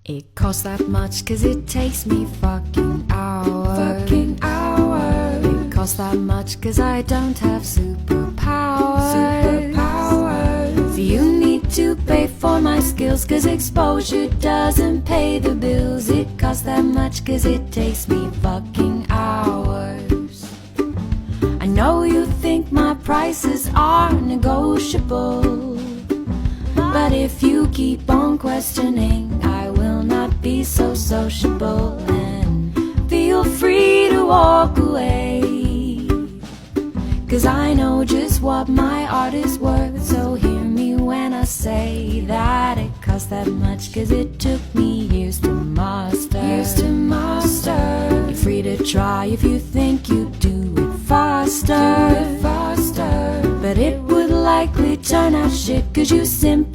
It costs that much 'cause it takes me fucking hours. It costs that much 'cause I don't have superpowers. You need to pay for my skills 'cause exposure doesn't pay the bills. It costs that much 'cause it takes me fucking hours. I know you think my prices are negotiable, but if you keep on questioning, I will not be so sociable. And feel free to walk away, 'cause I know just what my art is worth. So hear me when I say that it costs that much 'cause it took me years to master. You're free to try if you think you do it faster. But it would likely turn out shit 'cause you simply